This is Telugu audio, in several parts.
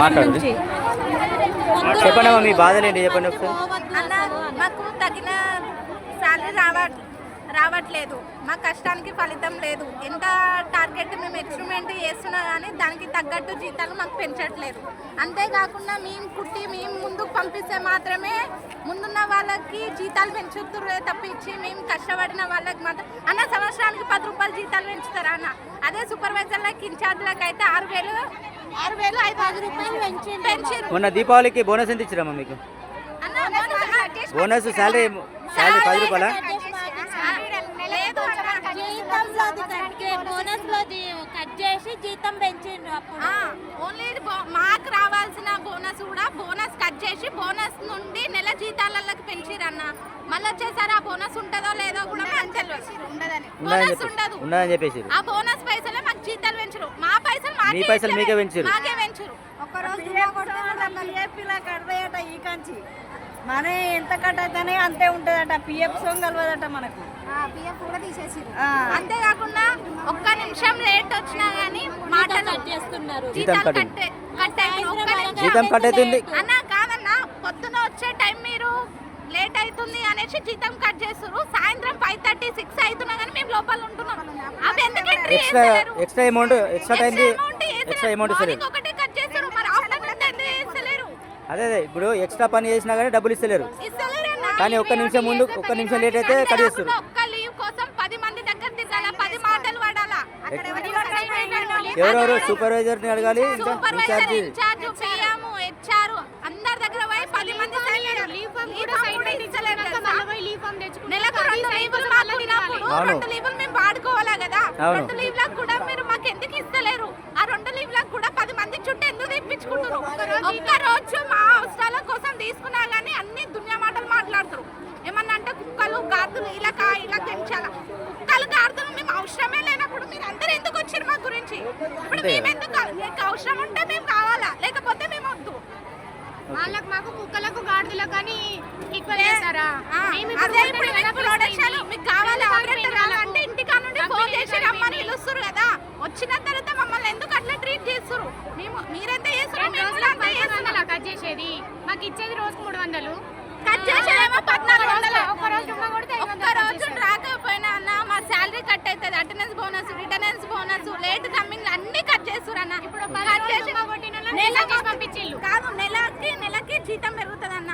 మాట్లాడండి. చెప్పండి మీ బాధలు ఏంటి చెప్పండి ఒకసారి. అన్న మాకు తగిన శాలరీ రావట్లేదు, మా కష్టానికి ఫలితం లేదు. ఎంత టార్గెట్ మేము ఎక్స్పెరిమెంట్ చేస్తున్నా కానీ దానికి తగ్గట్టు జీతాలు మాకు పెంచట్లేదు. అంతేకాకుండా మేము కుట్టి మేము ముందుకు పంపిస్తే మాత్రమే ముందున్న వాళ్ళకి జీతాలు పెంచుతుర్రే తప్పించి మేము కష్టపడిన వాళ్ళకి మాత్రం అన్న సంవత్సరానికి 10 రూపాయలు జీతాలు పెంచుతారా అన్న. అదే సూపర్వైజర్లకి ఇన్ఛార్జ్లకి అయితే 6,000 రూపాయలు పెంచారు. మొన్న దీపావళికి బోనస్ ఎంత ఇచ్చారమ్మా మీకు? Bonus salary 10 రూపాయలా? కట్ చేసి జీతం పెంచిండు. ఓన్లీ మాకు రావాల్సిన బోనస్ కూడా బోనస్ కట్ చేసి బోనస్ నుండి నెల జీతాలకి పెంచిరన్న. మళ్ళీ వచ్చేసరి ఆ బోనస్ ఉంటుందో లేదో కూడా బోనస్ ఉండదు చెప్పేసి ఆ బోనస్ పైసలే మాకు జీతాలు పెంచరు. మా పైసలు మీకే పెంచరు. ఈ కంచి మన ఎంత కట్ అయితేనే అంతే ఉంటుందట. పిఎఫ్ సొంగ కలవదట మనకు. పిఎఫ్ కూడా తీసేసి అంతేకాకుండా ఒక్క నిమిషం లేట్ వచ్చినా గానీ మాటలు చేస్తున్నారు. జీతం కట్ అవుతుంది అన్న. కాదన్నా పొద్దున వచ్చే టైం మీరు లేట్ అవుతుంది అనేసి జీతం కట్ చేస్తారు. సాయంత్రం 5:30, 6 అవుతున్నా కానీ మేము లోపల ఉంటున్నాం. అవి ఎందుకు ఎక్స్ట్రా అమౌంట్ ఒకటి కట్ చేస్తారు. మరి ఆఫ్టర్నూన్ ఎందుకు చేస్తలేరు? అదే ఇప్పుడు ఎక్స్ట్రా పని చేసినా కానీ డబ్బులు ఇస్తలేరు. కానీ ఒక్క నిమిషం ముందు ఒక్క నిమిషం లేట్ అయితే కట్ చేస్తారు. ఒక్క లీవ్ కోసం 10 మంది దగ్గర తిరగాల, 10 మాటలు పడాలా. ఎవరెవరు సూపర్వైజర్ ని అడగాలి, ఇన్ఛార్జ్, పిఎం, హెచ్ఆర్ అందరి దగ్గర పోయి 10 మంది నెలకు 2 లీవులు మేము వాడుకోవాలా కదా. 2 లీవ్లకు కూడా మీరు మాకు ఎందుకు ఇస్తలేరు? ఆ 2 లీవ్లకు కూడా 10 మంది చుట్టూ ఎందుకు తెప్పించుకుంటారు? ఒక్క రోజు మా అవసరాల కోసం తీసుకున్నా గానీ అన్ని దునియా మాటలు మాట్లాడుతారు. ఏమన్నా అంటే కుక్కలు గార్దులు ఇలా పెంచాలా? కుక్కలు గార్దులు మేము అవసరమే లేనప్పుడు మీరు అందరు ఎందుకు వచ్చారు మా గురించి? ఇప్పుడు మేము ఎందుకు? మీకు అవసరం ఉంటే మేము కావాలా, లేకపోతే మేము వద్దు. వాళ్ళకి మాకు కుక్కలకు గాడిదలకు కానీ ఈక్వల్ చేస్తారా? అదే ఇప్పుడు ప్రొడక్షన్ మీకు కావాలి ఆపరేటర్ అంటే ఇంటికా నుండి ఫోన్ చేసి రమ్మని పిలుస్తారు కదా. వచ్చిన తర్వాత మమ్మల్ని ఎందుకు అట్లా ట్రీట్ చేస్తారు? మీరైతే కట్ చేసేది మాకు ఇచ్చేది రోజుకు 300, కట్ చేసేదేమో 1400. ఒక్క రోజు రాకపోయినా అన్న మా శాలరీ కట్ అవుతుంది. Attendance bonus, retention bonus, late coming అన్ని కట్ చేస్తారు అన్న. ఇప్పుడు పంపించేళ్ళు కాదు, నెలకి జీతం పెరుగుతుంది అన్న.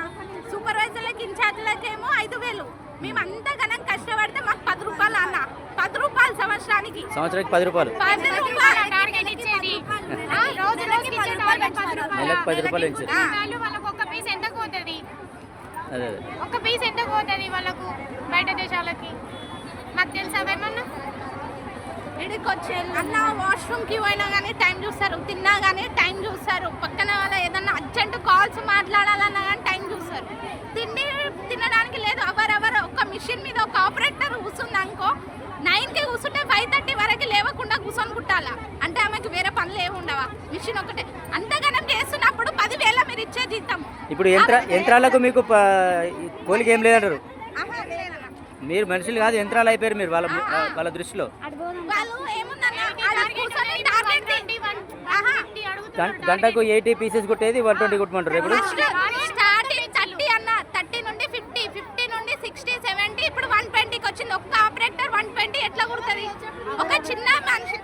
సూపర్వైజర్లకి ఇన్ఛార్జ్లకి ఏమో 5,000. మేము అంత ఘనం కష్టపడితే మాకు 10 రూపాయలు అన్న. 10 రూపాయలు సంవత్సరానికి 10 రూపాయలు. 10 రూపాయలు టార్గెట్ ఇచ్చేది. నెలకు 10 రూపాయలు ఇచ్చారు. వాళ్ళకు ఒక పీస్ ఎంత పోతుంది? ఒక పీస్ ఎంత పోతుంది వాళ్ళకు బయట దేశాలకి? మాకు తెలుసా ఏమన్నా? ఇడికి వచ్చే అన్న వాష్రూమ్కి పోయినా కానీ టైం చూస్తారు, తిన్నా కానీ టైం చూస్తారు. పక్కన వాళ్ళ ఏదన్నా అర్జెంట్ కాల్స్ మాట్లాడాలన్నా కానీ టైం చూస్తారు. తినడానికి లేదు. అవర్ ఒక మిషన్ మీద ఒక ఆపరేటర్ కూర్చుంది అనుకో, 9కి కూర్చుంటే 5:30 వరకు లేవకుండా కూర్చొని కుట్టాలా. అంటే ఆమెకు వేరే పనులు ఏమి ఉండవా? మిషన్ ఒకటే. అంతగానం చేస్తున్నప్పుడు 10,000 మీరు ఇచ్చే జీతం. ఇప్పుడు యంత్రాలకు మీకు పోలిక ఏం లేదంటారు. మీరు మనుషులు కాదు, యంత్రాలు అయిపోయారు మీరు వాళ్ళ దృష్టిలో. గంటకు 80 పీసెస్ కుట్టేది 120 కుట్టమంటారు. ఇప్పుడు 30 నుండి 50 నుండి 60, 70, ఇప్పుడు 120కి వచ్చింది. ఒక్క ఆపరేటర్ 120 ఎట్లా కుడుతుంది? ఒక చిన్న మనిషి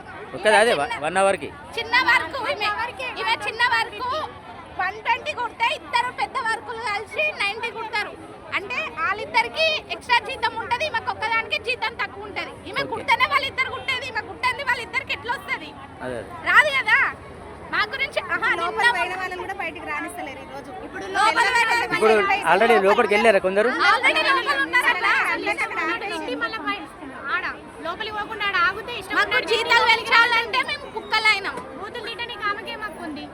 అదే 1 అవర్కి చిన్న వర్క్, ఇవే చిన్న వర్క్ 120 కుడితే ఇద్దరు పెద్ద వర్కులు కలిసి 90 కుడతారు. అంటే వాళ్ళిద్దరికి ఎక్స్ట్రా జీతం ఉంటుంది, ఈమెకు ఒక్కదానికి జీతం తక్కువ ఉంటుంది. ఈమె కుడితేనే వాళ్ళిద్దరు కుట్టేది, ఈమె కుట్టండి వాళ్ళిద్దరికి ఎట్లా వస్తుంది? రాదు కదా. మా గురించి ఇప్పుడు ఆల్రెడీ లోపలికి వెళ్ళారా కొందరు? లోపలికి పోకుండా ఆగితే జీతాలు పెంచాలంటే మేము కుక్కలైనాం. బూతులు తిట్టడానికి ఆమెకే మాకు ఉంది.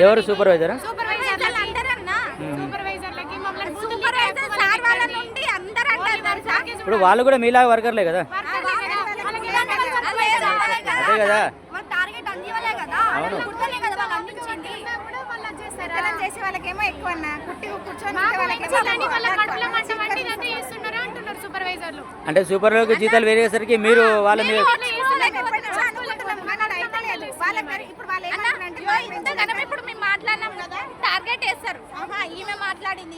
ఎవరు సూపర్వైజరా? సూపర్వైజర్లు అందరన్నా. సూపర్వైజర్లకి మమ్మల్ని సూపర్వైజర్ సార్ వాళ్ళ నుండి అందరూ అంటారు. ఇప్పుడు వాళ్ళు కూడా మీలా వర్కర్లే కదా. అదే కదా. అవును. చేసే వాళ్ళకేమో ఎక్కువ అంటే సూపర్వైజర్ జీతాలు వేరేసరికి మీరు వాళ్ళ మీద ఇప్పుడు టార్గెట్ వేస్తారు. ఈమె మాట్లాడింది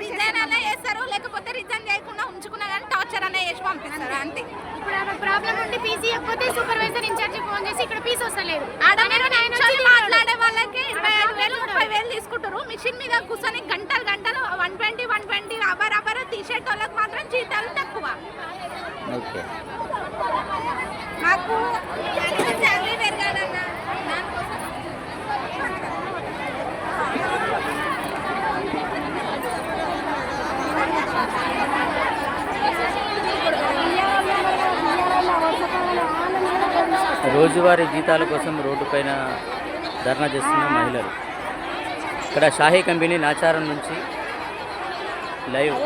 రిజైన్ అలా చేస్తారు, లేకపోతే రిజైన్ చేయకుండా ఉంచుకున్నా కానీ టార్చర్ అనే చేసి పంపిస్తారు అంతే. ఇప్పుడు ఆమె ప్రాబ్లం ఉంటే పీసీ ఇవ్వకపోతే సూపర్వైజర్ ఇన్ఛార్జ్ ఫోన్ చేసి ఇక్కడ పీస్ వస్తలేదు మాట్లాడే వాళ్ళకి 25,000 30,000 తీసుకుంటారు. మిషన్ మీద కూర్చొని గంటలు 120 అవర్ తీసేట వాళ్ళకి మాత్రం జీతాలు తక్కువ. ఓకే. మాకు శాలరీ పెరగాలన్నా దానికోసం రోజువారీ జీతాల కోసం రోడ్డుపైన ధర్నా చేస్తున్న మహిళలు. ఇక్కడ షాహీ కంపెనీ నాచారం నుంచి లైవ్